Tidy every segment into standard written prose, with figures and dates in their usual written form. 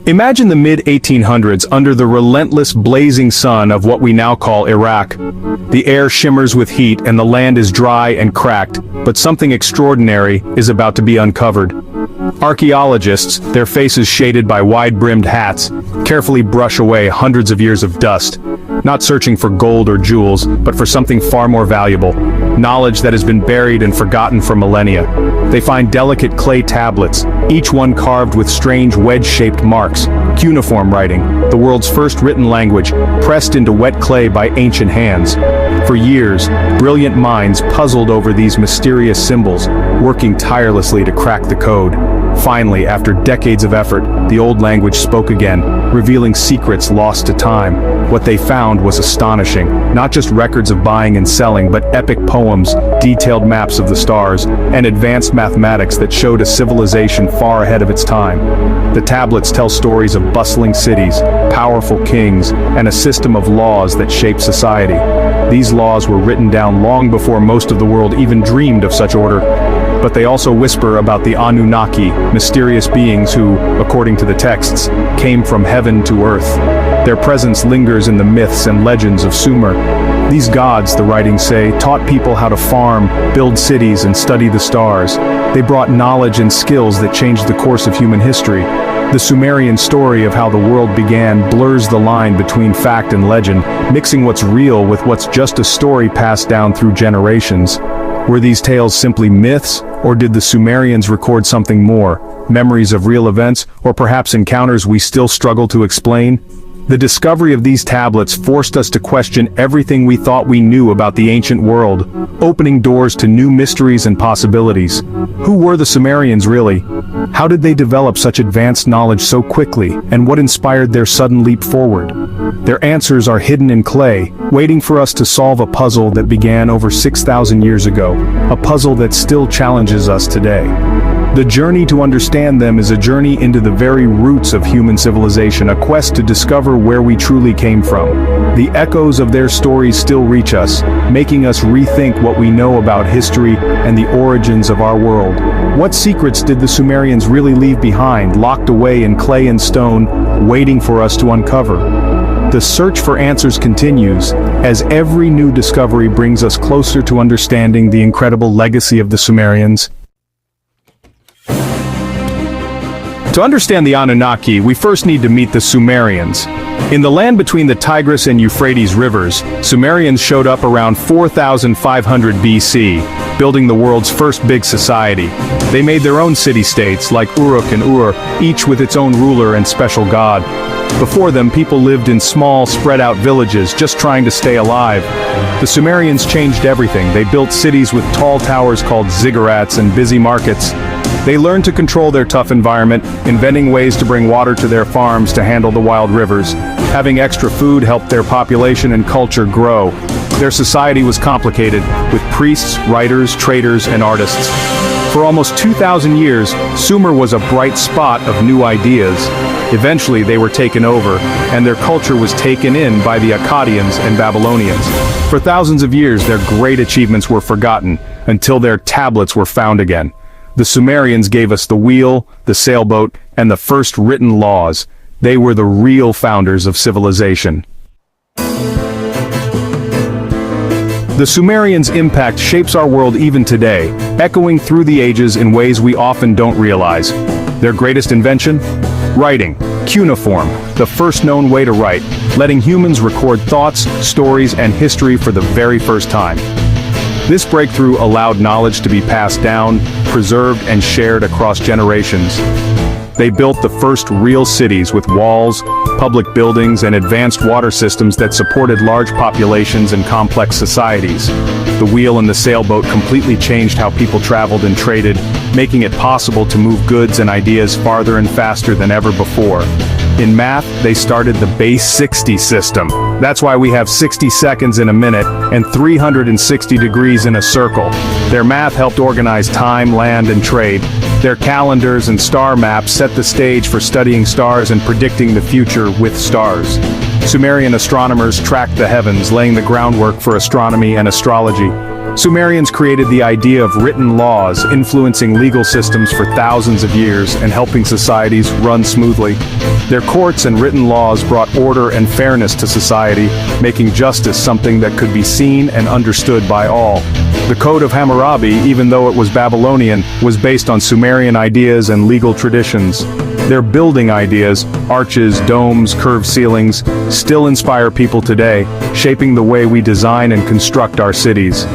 Imagine the mid-1800s under the relentless blazing sun of what we now call Iraq. The air shimmers with heat and the land is dry and cracked, but something extraordinary is about to be uncovered. Archaeologists, their faces shaded by wide-brimmed hats, carefully brush away hundreds of years of dust, not searching for gold or jewels, but for something far more valuable, knowledge that has been buried and forgotten for millennia. They find delicate clay tablets, each one carved with strange wedge-shaped marks, cuneiform writing, the world's first written language, pressed into wet clay by ancient hands. For years, brilliant minds puzzled over these mysterious symbols, working tirelessly to crack the code. Finally, after decades of effort, the old language spoke again, revealing secrets lost to time. What they found was astonishing, not just records of buying and selling, but epic poems, detailed maps of the stars, and advanced mathematics that showed a civilization far ahead of its time. The tablets tell stories of bustling cities, powerful kings, and a system of laws that shaped society. These laws were written down long before most of the world even dreamed of such order. But they also whisper about the Anunnaki, mysterious beings who, according to the texts, came from heaven to earth. Their presence lingers in the myths and legends of Sumer. These gods, the writings say, taught people how to farm, build cities, and study the stars. They brought knowledge and skills that changed the course of human history. The Sumerian story of how the world began blurs the line between fact and legend, mixing what's real with what's just a story passed down through generations. Were these tales simply myths, or did the Sumerians record something more, memories of real events, or perhaps encounters we still struggle to explain? The discovery of these tablets forced us to question everything we thought we knew about the ancient world, opening doors to new mysteries and possibilities. Who were the Sumerians really? How did they develop such advanced knowledge so quickly, and what inspired their sudden leap forward? Their answers are hidden in clay, waiting for us to solve a puzzle that began over 6,000 years ago, a puzzle that still challenges us today. The journey to understand them is a journey into the very roots of human civilization, a quest to discover where we truly came from. The echoes of their stories still reach us, making us rethink what we know about history and the origins of our world. What secrets did the Sumerians really leave behind, locked away in clay and stone, waiting for us to uncover? The search for answers continues, as every new discovery brings us closer to understanding the incredible legacy of the Sumerians. To understand the Anunnaki, we first need to meet the Sumerians. In the land between the Tigris and Euphrates rivers, Sumerians showed up around 4,500 BC, building the world's first big society. They made their own city-states, like Uruk and Ur, each with its own ruler and special god. Before them, people lived in small, spread-out villages, just trying to stay alive. The Sumerians changed everything. They built cities with tall towers called ziggurats and busy markets. They learned to control their tough environment, inventing ways to bring water to their farms to handle the wild rivers. Having extra food helped their population and culture grow. Their society was complicated, with priests, writers, traders, and artists. For almost 2,000 years, Sumer was a bright spot of new ideas. Eventually they were taken over, and their culture was taken in by the Akkadians and Babylonians. For thousands of years their great achievements were forgotten, until their tablets were found again. The Sumerians gave us the wheel, the sailboat, and the first written laws. They were the real founders of civilization. The Sumerians' impact shapes our world even today, echoing through the ages in ways we often don't realize. Their greatest invention? Writing. Cuneiform, the first known way to write, letting humans record thoughts, stories, and history for the very first time. This breakthrough allowed knowledge to be passed down, preserved, and shared across generations. They built the first real cities with walls, public buildings, and advanced water systems that supported large populations and complex societies. The wheel and the sailboat completely changed how people traveled and traded, making it possible to move goods and ideas farther and faster than ever before. In math, they started the base 60 system. That's why we have 60 seconds in a minute and 360 degrees in a circle. Their math helped organize time, land, and trade. Their calendars and star maps set the stage for studying stars and predicting the future with stars. Sumerian astronomers tracked the heavens, laying the groundwork for astronomy and astrology. Sumerians created the idea of written laws, influencing legal systems for thousands of years and helping societies run smoothly. Their courts and written laws brought order and fairness to society, making justice something that could be seen and understood by all. The Code of Hammurabi, even though it was Babylonian, was based on Sumerian ideas and legal traditions. Their building ideas, arches, domes, curved ceilings, still inspire people today, shaping the way we design and construct our cities.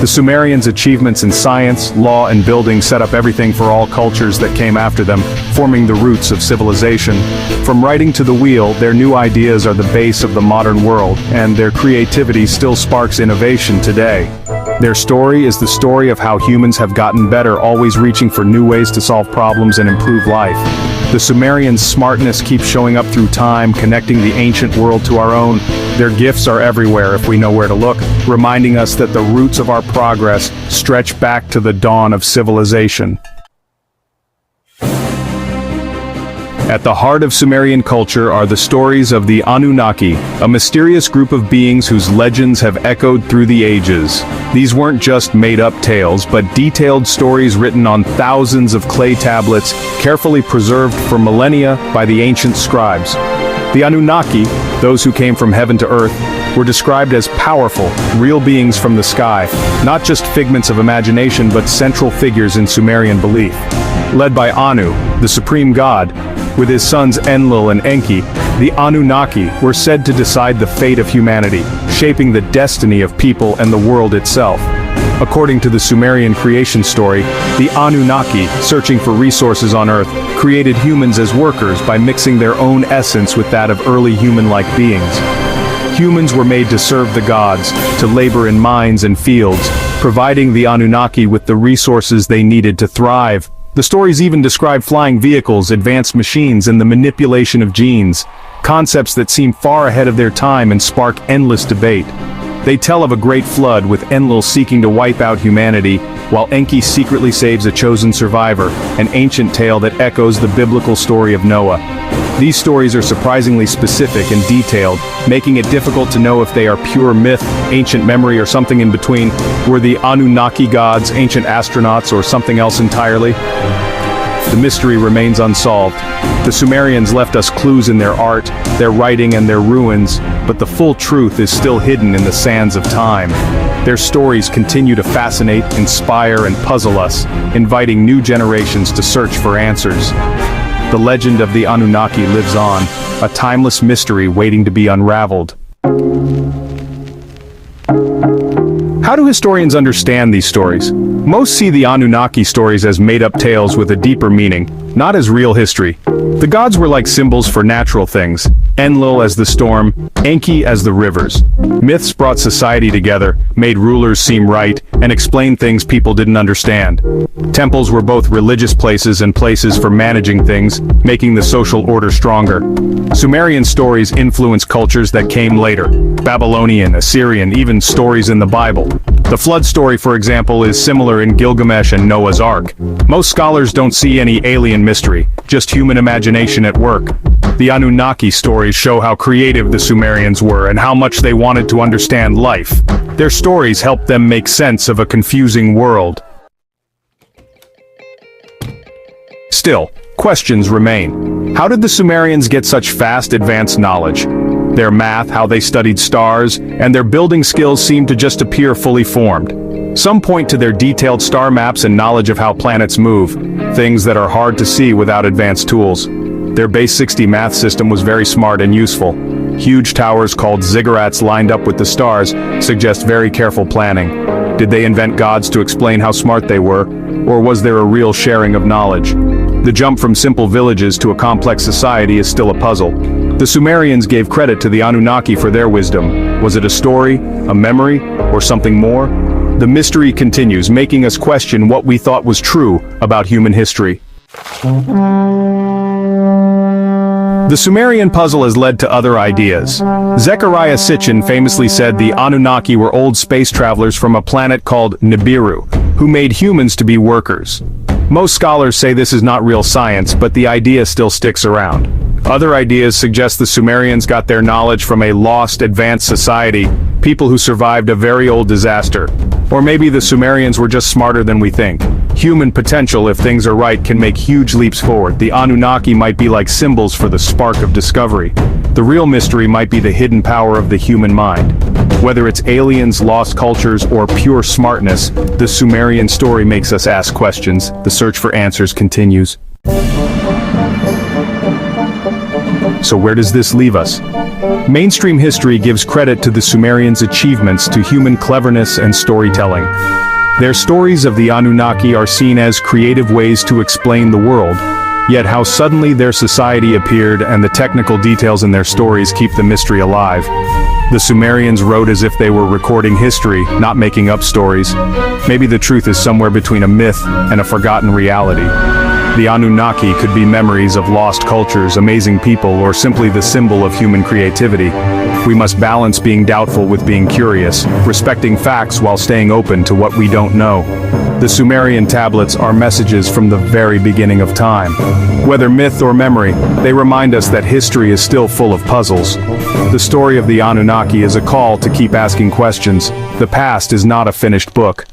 The Sumerians' achievements in science, law, and building set up everything for all cultures that came after them, forming the roots of civilization. From writing to the wheel, their new ideas are the base of the modern world, and their creativity still sparks innovation today. Their story is the story of how humans have gotten better, always reaching for new ways to solve problems and improve life. The Sumerians' smartness keeps showing up through time, connecting the ancient world to our own. Their gifts are everywhere if we know where to look, reminding us that the roots of our progress stretch back to the dawn of civilization. At the heart of Sumerian culture are the stories of the Anunnaki, a mysterious group of beings whose legends have echoed through the ages. These weren't just made-up tales, but detailed stories written on thousands of clay tablets, carefully preserved for millennia by the ancient scribes. The Anunnaki, those who came from heaven to earth, were described as powerful, real beings from the sky, not just figments of imagination but central figures in Sumerian belief. Led by Anu, the supreme god, with his sons Enlil and Enki, the Anunnaki were said to decide the fate of humanity, shaping the destiny of people and the world itself. According to the Sumerian creation story, the Anunnaki, searching for resources on Earth, created humans as workers by mixing their own essence with that of early human-like beings. Humans were made to serve the gods, to labor in mines and fields, providing the Anunnaki with the resources they needed to thrive. The stories even describe flying vehicles, advanced machines, and the manipulation of genes, concepts that seem far ahead of their time and spark endless debate. They tell of a great flood with Enlil seeking to wipe out humanity, while Enki secretly saves a chosen survivor, an ancient tale that echoes the biblical story of Noah. These stories are surprisingly specific and detailed, making it difficult to know if they are pure myth, ancient memory, or something in between. Were the Anunnaki gods ancient astronauts or something else entirely? The mystery remains unsolved. The Sumerians left us clues in their art, their writing, and their ruins, but the full truth is still hidden in the sands of time. Their stories continue to fascinate, inspire, and puzzle us, inviting new generations to search for answers. The legend of the Anunnaki lives on, a timeless mystery waiting to be unraveled. How do historians understand these stories? Most see the Anunnaki stories as made-up tales with a deeper meaning, not as real history. The gods were like symbols for natural things, Enlil as the storm, Enki as the rivers. Myths brought society together, made rulers seem right, and explained things people didn't understand. Temples were both religious places and places for managing things, making the social order stronger. Sumerian stories influenced cultures that came later, Babylonian, Assyrian, even stories in the Bible. The flood story, for example, is similar in Gilgamesh and Noah's Ark. Most scholars don't see any alien mystery, just human imagination at work. The Anunnaki stories show how creative the Sumerians were and how much they wanted to understand life. Their stories helped them make sense of a confusing world. Still, questions remain. How did the Sumerians get such fast, advanced knowledge? Their math, how they studied stars, and their building skills seem to just appear fully formed. Some point to their detailed star maps and knowledge of how planets move, things that are hard to see without advanced tools. Their base 60 math system was very smart and useful. Huge towers called ziggurats lined up with the stars suggest very careful planning. Did they invent gods to explain how smart they were, or was there a real sharing of knowledge? The jump from simple villages to a complex society is still a puzzle. The Sumerians gave credit to the Anunnaki for their wisdom. Was it a story, a memory, or something more? The mystery continues, making us question what we thought was true about human history. The Sumerian puzzle has led to other ideas. Zecharia Sitchin famously said the Anunnaki were old space travelers from a planet called Nibiru, who made humans to be workers. Most scholars say this is not real science, but the idea still sticks around. Other ideas suggest the Sumerians got their knowledge from a lost, advanced society, people who survived a very old disaster. Or maybe the Sumerians were just smarter than we think. Human potential, if things are right, can make huge leaps forward. The Anunnaki might be like symbols for the spark of discovery. The real mystery might be the hidden power of the human mind. Whether it's aliens, lost cultures, or pure smartness, the Sumerian story makes us ask questions. The search for answers continues. So where does this leave us? Mainstream history gives credit to the Sumerians' achievements to human cleverness and storytelling. Their stories of the Anunnaki are seen as creative ways to explain the world, yet how suddenly their society appeared and the technical details in their stories keep the mystery alive. The Sumerians wrote as if they were recording history, not making up stories. Maybe the truth is somewhere between a myth and a forgotten reality. The Anunnaki could be memories of lost cultures, amazing people, or simply the symbol of human creativity. We must balance being doubtful with being curious, respecting facts while staying open to what we don't know. The Sumerian tablets are messages from the very beginning of time. Whether myth or memory, they remind us that history is still full of puzzles. The story of the Anunnaki is a call to keep asking questions. The past is not a finished book.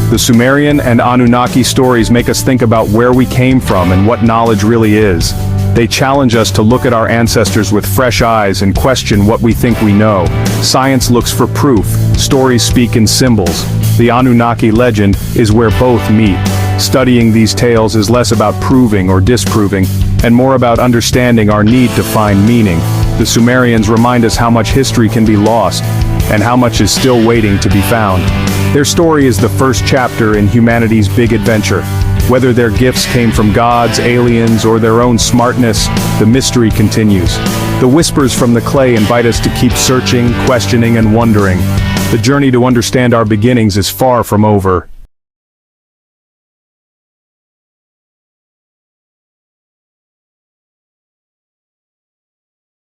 The Sumerian and Anunnaki stories make us think about where we came from and what knowledge really is. They challenge us to look at our ancestors with fresh eyes and question what we think we know. Science looks for proof, stories speak in symbols. The Anunnaki legend is where both meet. Studying these tales is less about proving or disproving, and more about understanding our need to find meaning. The Sumerians remind us how much history can be lost, and how much is still waiting to be found. Their story is the first chapter in humanity's big adventure. Whether their gifts came from gods, aliens, or their own smartness, the mystery continues. The whispers from the clay invite us to keep searching, questioning, and wondering. The journey to understand our beginnings is far from over.